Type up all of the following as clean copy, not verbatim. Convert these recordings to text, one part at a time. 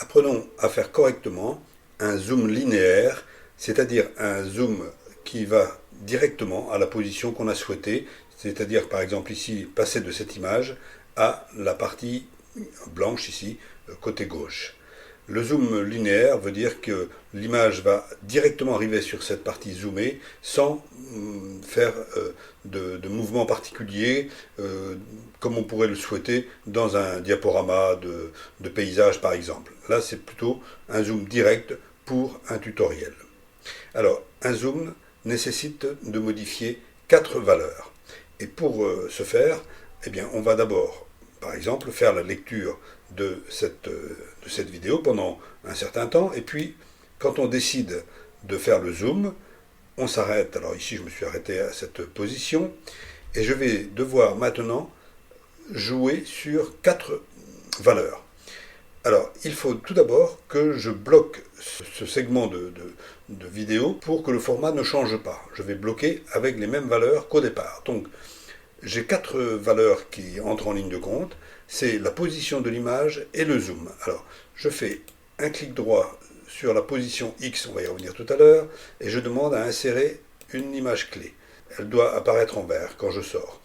Apprenons à faire correctement un zoom linéaire, c'est-à-dire un zoom qui va directement à la position qu'on a souhaitée, c'est-à-dire par exemple ici passer de cette image à la partie blanche ici, côté gauche. Le zoom linéaire veut dire que l'image va directement arriver sur cette partie zoomée sans faire de mouvements particuliers comme on pourrait le souhaiter dans un diaporama de paysage par exemple. Là c'est plutôt un zoom direct pour un tutoriel. Alors un zoom nécessite de modifier 4 valeurs. Et pour ce faire, eh bien, on va d'abord, par exemple, faire la lecture de cette vidéo pendant un certain temps. Et puis, quand on décide de faire le zoom, on s'arrête. Alors ici, je me suis arrêté à cette position. Et je vais devoir maintenant jouer sur 4 valeurs. Alors, il faut tout d'abord que je bloque ce segment de vidéo pour que le format ne change pas. Je vais bloquer avec les mêmes valeurs qu'au départ. Donc, j'ai 4 valeurs qui entrent en ligne de compte. C'est la position de l'image et le zoom. Alors, je fais un clic droit sur la position X, on va y revenir tout à l'heure, et je demande à insérer une image clé. Elle doit apparaître en vert quand je sors.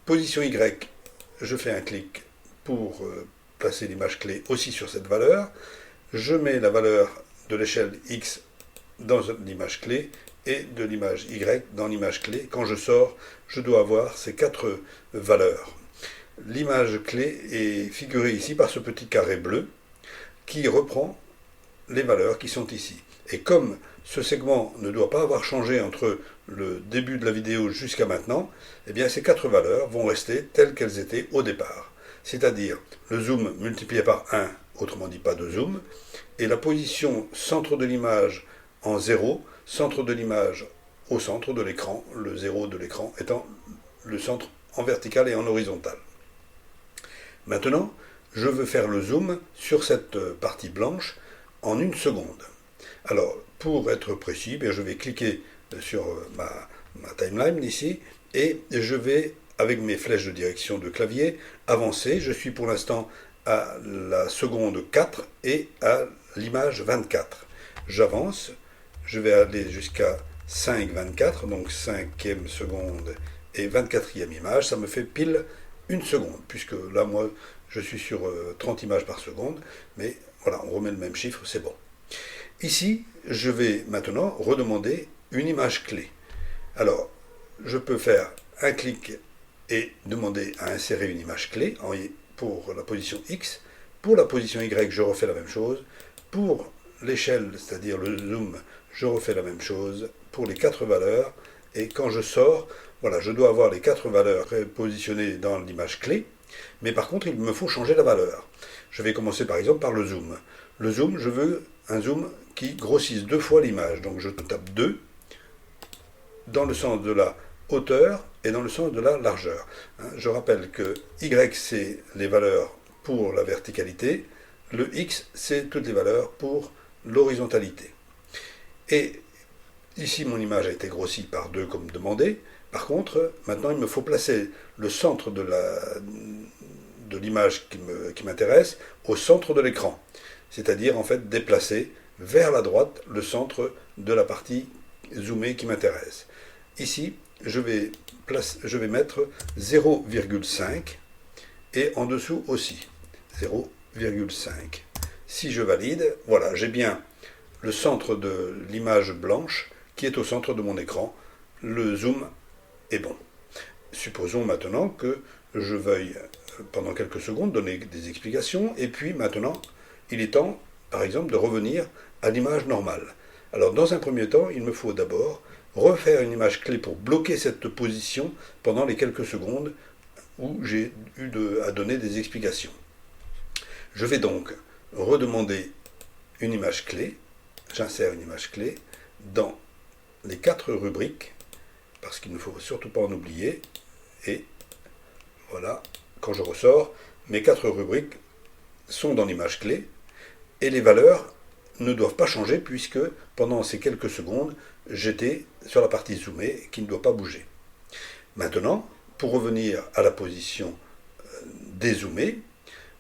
Position Y, je fais un clic pour placer l'image clé aussi sur cette valeur. Je mets la valeur de l'échelle X dans l'image clé et de l'image Y dans l'image clé. Quand je sors, je dois avoir ces 4 valeurs. L'image clé est figurée ici par ce petit carré bleu qui reprend les valeurs qui sont ici. Et comme ce segment ne doit pas avoir changé entre le début de la vidéo jusqu'à maintenant, eh bien ces 4 valeurs vont rester telles qu'elles étaient au départ. C'est-à-dire le zoom multiplié par 1, autrement dit pas de zoom, et la position centre de l'image en 0, centre de l'image au centre de l'écran, le 0 de l'écran étant le centre en vertical et en horizontal. Maintenant, je veux faire le zoom sur cette partie blanche en 1 seconde. Alors, pour être précis, je vais cliquer sur ma timeline ici et je vais, avec mes flèches de direction de clavier, avancer. Je suis pour l'instant à la seconde 4 et à l'image 24. J'avance, je vais aller jusqu'à 5,24, donc 5e seconde et 24e image. Ça me fait pile 1 seconde, puisque là, moi, je suis sur 30 images par seconde, mais voilà, on remet le même chiffre, c'est bon. Ici, je vais maintenant redemander une image clé. Alors, je peux faire un clic et demander à insérer une image clé pour la position X. Pour la position Y, je refais la même chose. Pour l'échelle, c'est-à-dire le zoom, je refais la même chose pour les 4 valeurs. Et quand je sors, voilà, je dois avoir les 4 valeurs positionnées dans l'image clé. Mais par contre, il me faut changer la valeur. Je vais commencer par exemple par le zoom. Le zoom, je veux un zoom qui grossisse 2 fois l'image. Donc je tape 2 dans le sens de la hauteur et dans le sens de la largeur. Je rappelle que Y, c'est les valeurs pour la verticalité. Le X, c'est toutes les valeurs pour l'horizontalité. Et ici, mon image a été grossie par 2 comme demandé. Par contre, maintenant, il me faut placer le centre de l'image qui m'intéresse au centre de l'écran. C'est-à-dire, en fait, déplacer vers la droite le centre de la partie zoomée qui m'intéresse. Ici, je vais mettre 0,5 et en dessous aussi 0,5. Si je valide, voilà, j'ai bien le centre de l'image blanche qui est au centre de mon écran. Le zoom est bon. Supposons maintenant que je veuille pendant quelques secondes donner des explications et puis maintenant il est temps par exemple de revenir à l'image normale. Alors dans un premier temps il me faut d'abord refaire une image clé pour bloquer cette position pendant les quelques secondes où j'ai eu à donner des explications. Je vais donc redemander une image clé, j'insère une image clé dans les 4 rubriques parce qu'il ne faut surtout pas en oublier. Et voilà, quand je ressors, mes 4 rubriques sont dans l'image clé et les valeurs ne doivent pas changer puisque pendant ces quelques secondes, j'étais sur la partie zoomée qui ne doit pas bouger. Maintenant, pour revenir à la position dézoomée,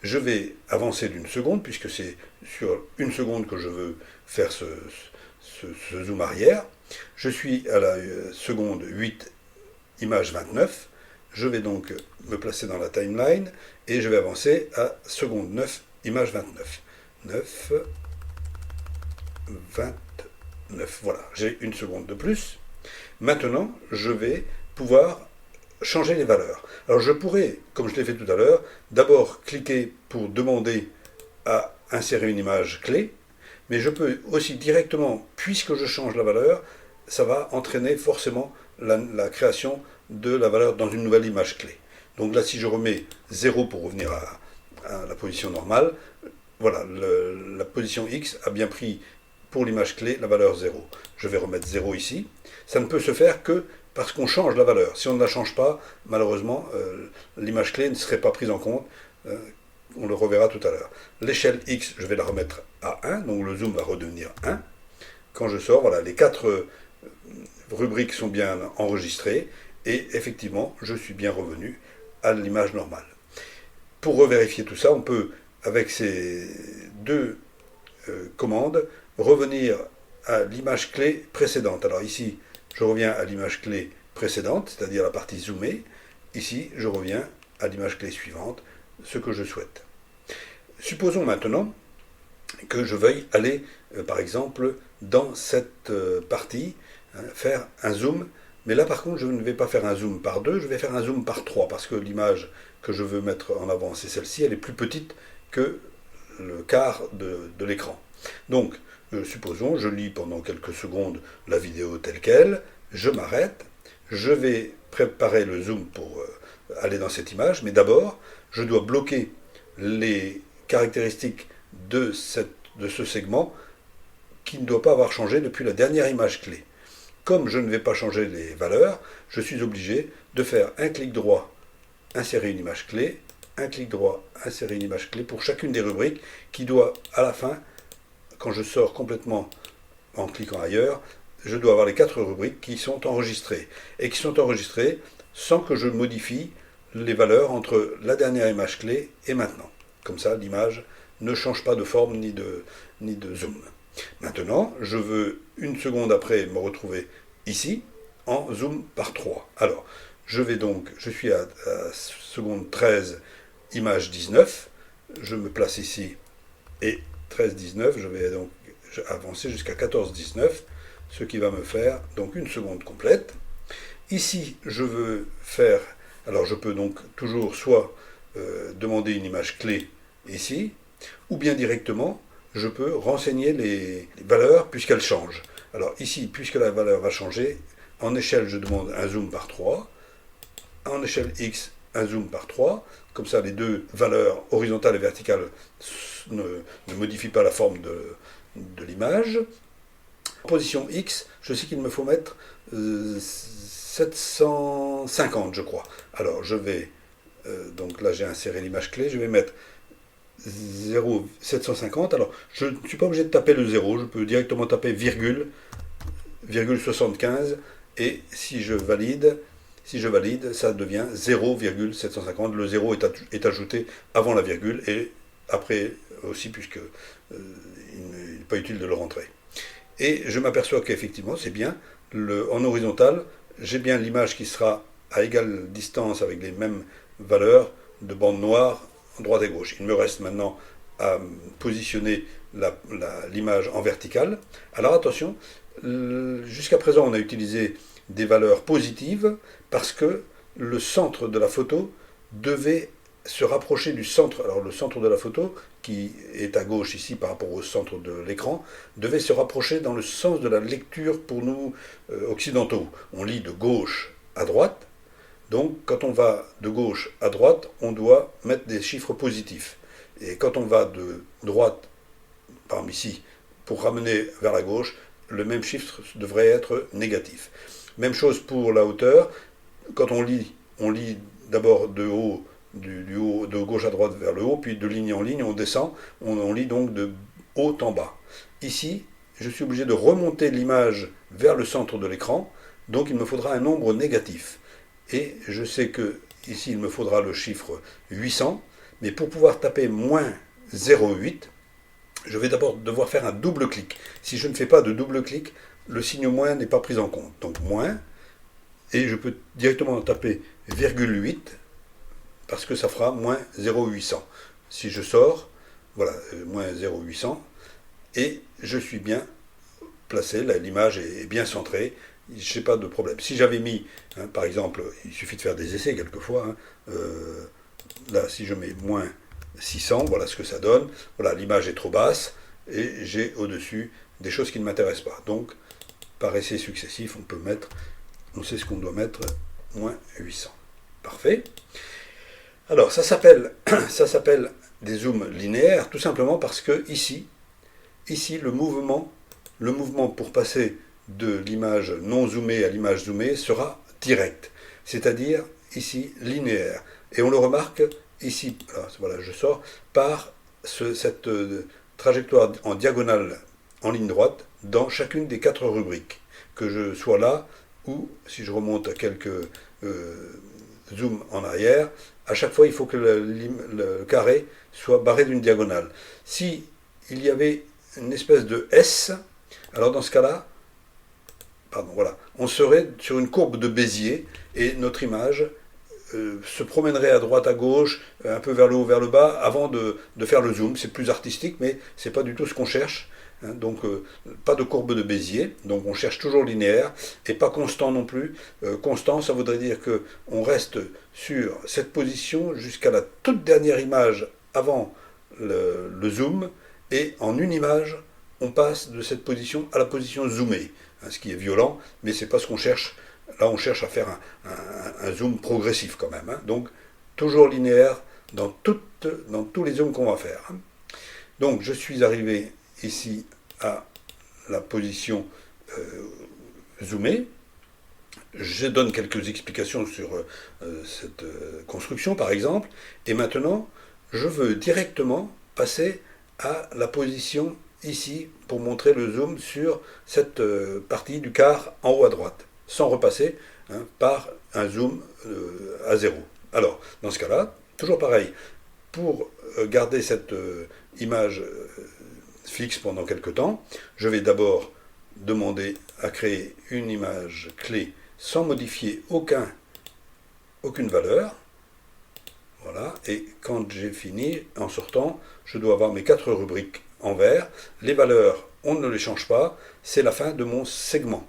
je vais avancer d'une seconde, puisque c'est sur une seconde que je veux faire ce zoom arrière. Je suis à la seconde 8, image 29. Je vais donc me placer dans la timeline et je vais avancer à seconde 9, image 29. 9, 29. Voilà, j'ai une seconde de plus. Maintenant, je vais pouvoir changer les valeurs. Alors je pourrais, comme je l'ai fait tout à l'heure, d'abord cliquer pour demander à insérer une image clé, mais je peux aussi directement, puisque je change la valeur, ça va entraîner forcément la création de la valeur dans une nouvelle image clé. Donc là, si je remets 0 pour revenir à la position normale, voilà, la position X a bien pris pour l'image clé la valeur 0. Je vais remettre 0 ici. Ça ne peut se faire que parce qu'on change la valeur. Si on ne la change pas, malheureusement, l'image clé ne serait pas prise en compte. On le reverra tout à l'heure. L'échelle X, je vais la remettre à 1, donc le zoom va redevenir 1. Quand je sors, voilà, les 4 rubriques sont bien enregistrées, et effectivement, je suis bien revenu à l'image normale. Pour revérifier tout ça, on peut, avec ces deux commandes, revenir à l'image clé précédente. Alors ici, je reviens à l'image clé précédente, c'est-à-dire la partie zoomée. Ici, je reviens à l'image clé suivante, ce que je souhaite. Supposons maintenant que je veuille aller, par exemple, dans cette partie, faire un zoom. Mais là, par contre, je ne vais pas faire un zoom par 2, je vais faire un zoom par 3, parce que l'image que je veux mettre en avant, c'est celle-ci, elle est plus petite que le quart de l'écran. Donc, supposons, je lis pendant quelques secondes la vidéo telle qu'elle, je m'arrête, je vais préparer le zoom pour aller dans cette image, mais d'abord, je dois bloquer les caractéristiques de ce segment qui ne doit pas avoir changé depuis la dernière image clé. Comme je ne vais pas changer les valeurs, je suis obligé de faire un clic droit, insérer une image clé, un clic droit, insérer une image clé pour chacune des rubriques qui doit, à la fin, quand je sors complètement en cliquant ailleurs, je dois avoir les 4 rubriques qui sont enregistrées. Et qui sont enregistrées sans que je modifie les valeurs entre la dernière image clé et maintenant. Comme ça, l'image ne change pas de forme ni de zoom. Maintenant, je veux une seconde après me retrouver ici en zoom par 3. Alors, je suis à seconde 13, image 19. Je me place ici et 13, 19, je vais donc avancer jusqu'à 14, 19, ce qui va me faire donc une seconde complète. Ici, je veux faire, alors je peux donc toujours soit demander une image clé ici, ou bien directement, je peux renseigner les valeurs puisqu'elles changent. Alors ici, puisque la valeur va changer, en échelle, je demande un zoom par 3, en échelle X, un zoom par 3, comme ça les deux valeurs horizontales et verticales ne modifient pas la forme de l'image. En position X, je sais qu'il me faut mettre 750, je crois. Alors je vais, donc là j'ai inséré l'image clé, je vais mettre 750. Alors je ne suis pas obligé de taper le 0, je peux directement taper virgule 75, et si je valide, ça devient 0,750. Le 0 est ajouté avant la virgule et après aussi, puisque il n'est pas utile de le rentrer. Et je m'aperçois qu'effectivement, c'est bien, en horizontal, j'ai bien l'image qui sera à égale distance avec les mêmes valeurs de bande noire en droite et gauche. Il me reste maintenant à positionner l'image en verticale. Alors attention, jusqu'à présent, on a utilisé des valeurs positives parce que le centre de la photo devait se rapprocher du centre. Alors le centre de la photo, qui est à gauche ici par rapport au centre de l'écran, devait se rapprocher dans le sens de la lecture pour nous occidentaux. On lit de gauche à droite, donc quand on va de gauche à droite, on doit mettre des chiffres positifs. Et quand on va de droite, par exemple ici, pour ramener vers la gauche, le même chiffre devrait être négatif. Même chose pour la hauteur. Quand on lit d'abord de haut, de gauche à droite vers le haut, puis de ligne en ligne, on descend, on lit donc de haut en bas. Ici, je suis obligé de remonter l'image vers le centre de l'écran, donc il me faudra un nombre négatif. Et je sais que ici, il me faudra le chiffre 800, Mais pour pouvoir taper moins 0,8, je vais d'abord devoir faire un double clic. Si je ne fais pas de double clic, le signe moins n'est pas pris en compte. Donc moins, et je peux directement taper virgule 8, parce que ça fera moins 0,800. Si je sors, voilà, moins 0,800, et je suis bien placé, l'image est bien centrée, je n'ai pas de problème. Si j'avais mis, par exemple, il suffit de faire des essais quelquefois, là si je mets moins 600, voilà ce que ça donne, voilà, l'image est trop basse, et j'ai au-dessus des choses qui ne m'intéressent pas. Donc, par essai successif, on sait ce qu'on doit mettre, moins 800. Parfait. Alors, ça s'appelle des zooms linéaires, tout simplement parce que ici le mouvement pour passer de l'image non zoomée à l'image zoomée sera direct, c'est-à-dire ici linéaire. Et on le remarque ici, voilà, je sors, par cette trajectoire en diagonale en ligne droite dans chacune des 4 rubriques. Que je sois là, ou si je remonte à quelques zooms en arrière, à chaque fois il faut que le carré soit barré d'une diagonale. Si il y avait une espèce de S, alors dans ce cas-là, voilà, on serait sur une courbe de Bézier et notre image se promènerait à droite, à gauche, un peu vers le haut, vers le bas, avant de faire le zoom. C'est plus artistique, mais c'est pas du tout ce qu'on cherche. Donc pas de courbe de Bézier, donc on cherche toujours linéaire, et pas constant non plus. Constant, ça voudrait dire qu'on reste sur cette position jusqu'à la toute dernière image avant le zoom, et en une image, on passe de cette position à la position zoomée, ce qui est violent, mais c'est pas ce qu'on cherche. Là, on cherche à faire un zoom progressif quand même. Donc, toujours linéaire dans tous les zooms qu'on va faire. Donc, je suis arrivé ici à la position zoomée. Je donne quelques explications sur cette construction, par exemple. Et maintenant, je veux directement passer à la position ici pour montrer le zoom sur cette partie du quart en haut à droite, sans repasser par un zoom à 0. Alors, dans ce cas-là, toujours pareil, pour garder cette image fixe pendant quelque temps, je vais d'abord demander à créer une image clé sans modifier aucune valeur. Voilà, et quand j'ai fini, en sortant, je dois avoir mes 4 rubriques en vert. Les valeurs, on ne les change pas, c'est la fin de mon segment.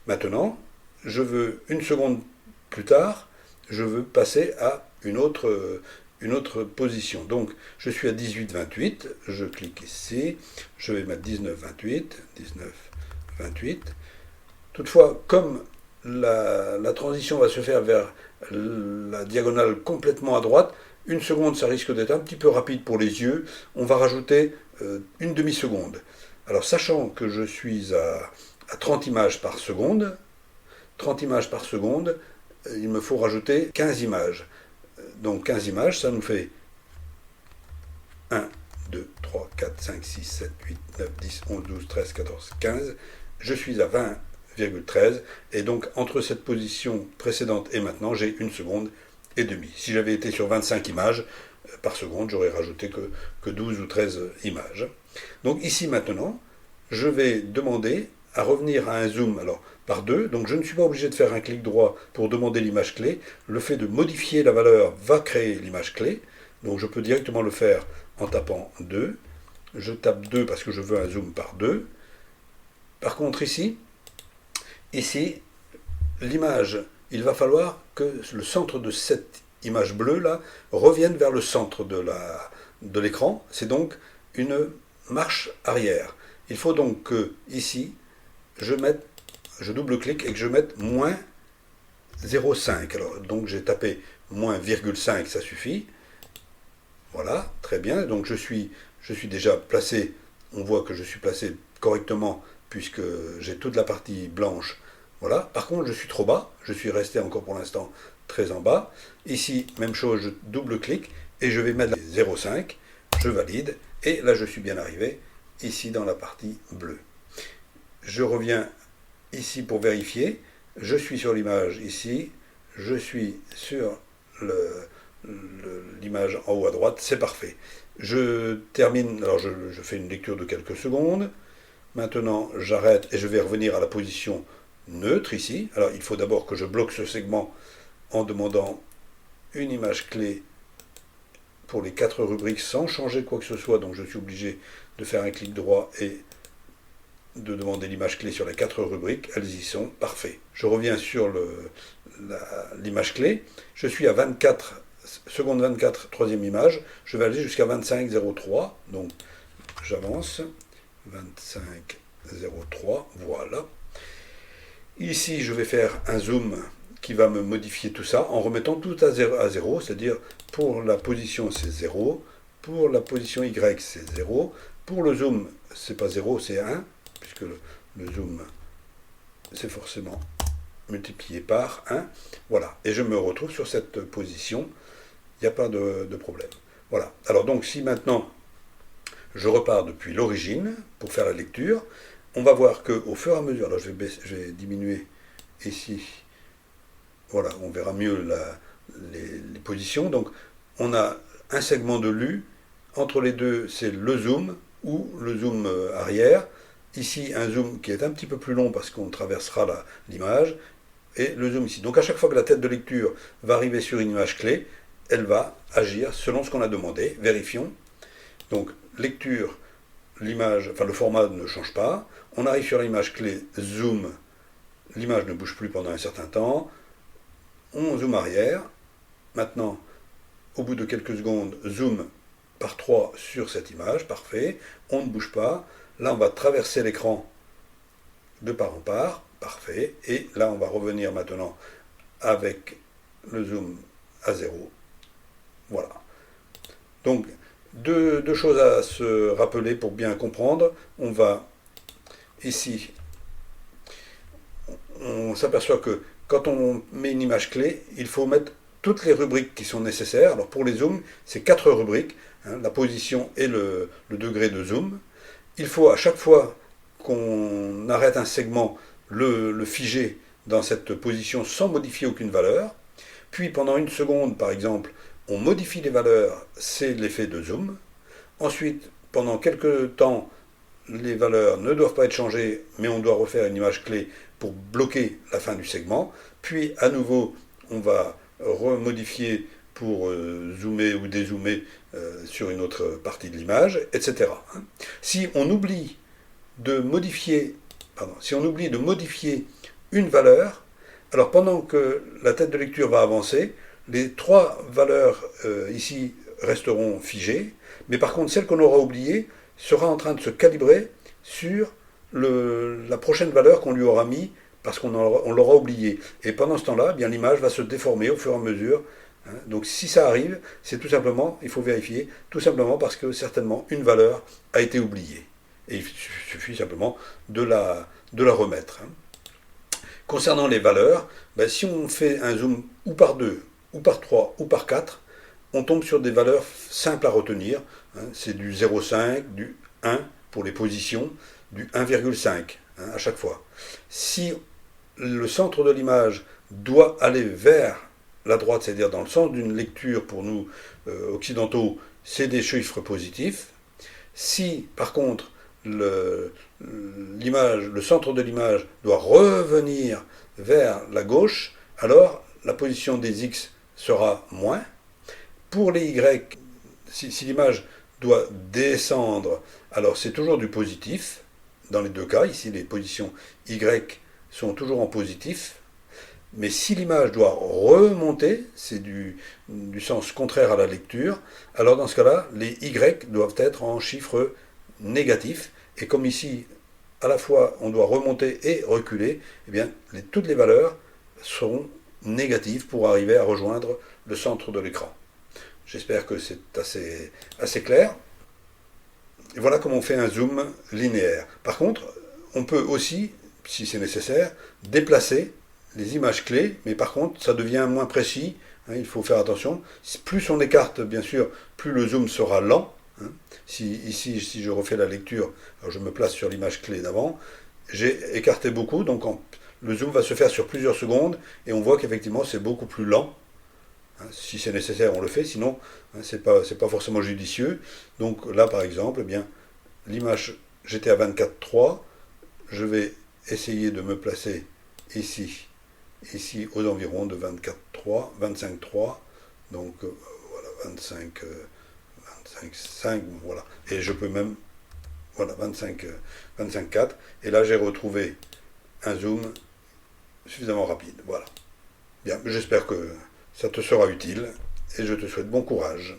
Maintenant, je veux, une seconde plus tard, je veux passer à une autre position. Donc, je suis à 18,28, je clique ici, je vais mettre 19,28. Toutefois, comme la transition va se faire vers la diagonale complètement à droite, une seconde, ça risque d'être un petit peu rapide pour les yeux. On va rajouter une demi-seconde. Alors, sachant que je suis à 30 images par seconde, il me faut rajouter 15 images. Donc 15 images, ça nous fait 1, 2, 3, 4, 5, 6, 7, 8, 9, 10, 11, 12, 13, 14, 15. Je suis à 20,13. Et donc entre cette position précédente et maintenant, j'ai une seconde et demie. Si j'avais été sur 25 images par seconde, j'aurais rajouté que 12 ou 13 images. Donc ici maintenant, je vais demander à revenir à un zoom par 2. Donc je ne suis pas obligé de faire un clic droit pour demander l'image clé. Le fait de modifier la valeur va créer l'image clé. Donc je peux directement le faire en tapant 2. Je tape 2 parce que je veux un zoom par 2. Par contre ici, l'image, il va falloir que le centre de cette image bleue là revienne vers le centre de l'écran. C'est donc une marche arrière. Il faut donc que ici, je double-clique et que je mette moins 0,5. Alors, donc j'ai tapé moins 0,5, ça suffit. Voilà, très bien. Donc je suis déjà placé, on voit que je suis placé correctement puisque j'ai toute la partie blanche. Voilà. Par contre, je suis trop bas. Je suis resté encore pour l'instant très en bas. Ici, même chose, je double-clique et je vais mettre 0,5. Je valide. Et là, je suis bien arrivé ici dans la partie bleue. Je reviens ici pour vérifier. Je suis sur l'image ici. Je suis sur l'image en haut à droite, c'est parfait. Je termine, alors je fais une lecture de quelques secondes. Maintenant, j'arrête et je vais revenir à la position neutre ici. Alors, il faut d'abord que je bloque ce segment en demandant une image clé pour les 4 rubriques sans changer quoi que ce soit. Donc, je suis obligé de faire un clic droit et de demander l'image clé sur les 4 rubriques. Elles y sont, parfait. Je reviens sur l'image clé. Je suis à 24, seconde 24, troisième image. Je vais aller jusqu'à 25,03. Donc, j'avance. 25,03, voilà. Ici, je vais faire un zoom qui va me modifier tout ça en remettant tout à 0, c'est-à-dire pour la position c'est 0, pour la position Y c'est 0, pour le zoom c'est pas 0, c'est 1, puisque le zoom c'est forcément multiplié par 1, voilà, et je me retrouve sur cette position, il n'y a pas de problème. Voilà, alors donc si maintenant je repars depuis l'origine pour faire la lecture. On va voir qu'au fur et à mesure, alors je vais diminuer ici, voilà, on verra mieux les positions. Donc on a un segment de lu, entre les deux c'est le zoom ou le zoom arrière. Ici un zoom qui est un petit peu plus long parce qu'on traversera l'image, et le zoom ici. Donc à chaque fois que la tête de lecture va arriver sur une image clé, elle va agir selon ce qu'on a demandé. Vérifions. Donc lecture, l'image, enfin le format ne change pas. On arrive sur l'image clé, zoom, l'image ne bouge plus pendant un certain temps. On zoom arrière. Maintenant, au bout de quelques secondes, zoom par 3 sur cette image, parfait. On ne bouge pas. Là, on va traverser l'écran de part en part, parfait. Et là, on va revenir maintenant avec le zoom à 0. Voilà. Donc, deux choses à se rappeler pour bien comprendre. On va ici, on s'aperçoit que quand on met une image clé, il faut mettre toutes les rubriques qui sont nécessaires. Alors pour les zooms, c'est 4 rubriques, hein, la position et le degré de zoom. Il faut à chaque fois qu'on arrête un segment, le figer dans cette position sans modifier aucune valeur. Puis pendant une seconde, par exemple, on modifie les valeurs, c'est l'effet de zoom. Ensuite, pendant quelques temps, les valeurs ne doivent pas être changées, mais on doit refaire une image clé pour bloquer la fin du segment. Puis, à nouveau, on va remodifier pour zoomer ou dézoomer sur une autre partie de l'image, etc. Si on oublie de modifier, une valeur, alors pendant que la tête de lecture va avancer, les 3 valeurs ici resteront figées, mais par contre celle qu'on aura oubliée sera en train de se calibrer sur la prochaine valeur qu'on lui aura mis parce qu'on l'aura oubliée. Et pendant ce temps-là, eh bien l'image va se déformer au fur et à mesure. Hein. Donc si ça arrive, c'est tout simplement, il faut vérifier, tout simplement parce que certainement une valeur a été oubliée. Et il suffit simplement de la remettre. Hein. Concernant les valeurs, ben, si on fait un zoom ou par 2, ou par 3, ou par 4, on tombe sur des valeurs simples à retenir. Hein. C'est du 0,5, du 1 pour les positions, du 1,5 hein, à chaque fois. Si le centre de l'image doit aller vers la droite, c'est-à-dire dans le sens d'une lecture pour nous occidentaux, c'est des chiffres positifs. Si par contre le centre de l'image doit revenir vers la gauche, alors la position des X sera moins. Pour les Y, si l'image doit descendre, alors c'est toujours du positif. Dans les deux cas, ici les positions Y sont toujours en positif. Mais si l'image doit remonter, c'est du sens contraire à la lecture, alors dans ce cas-là, les Y doivent être en chiffres négatifs. Et comme ici, à la fois, on doit remonter et reculer, eh bien, toutes les valeurs seront négatives pour arriver à rejoindre le centre de l'écran. J'espère que c'est assez clair. Et voilà comment on fait un zoom linéaire. Par contre, on peut aussi, si c'est nécessaire, déplacer les images clés, mais par contre, ça devient moins précis. Hein, il faut faire attention. Plus on écarte, bien sûr, plus le zoom sera lent. Hein. Ici, si je refais la lecture, alors je me place sur l'image clé d'avant, j'ai écarté beaucoup, donc le zoom va se faire sur plusieurs secondes, et on voit qu'effectivement, c'est beaucoup plus lent. hein. Si c'est nécessaire, on le fait, sinon, hein, c'est pas forcément judicieux. Donc là, par exemple, eh bien, l'image, j'étais à 24,3, je vais essayer de me placer ici, aux environs de 24,3, 25,3, donc voilà, 25,5, voilà. Et je peux même, voilà, 25,4, et là j'ai retrouvé un zoom suffisamment rapide, voilà. Bien, j'espère que ça te sera utile, et je te souhaite bon courage.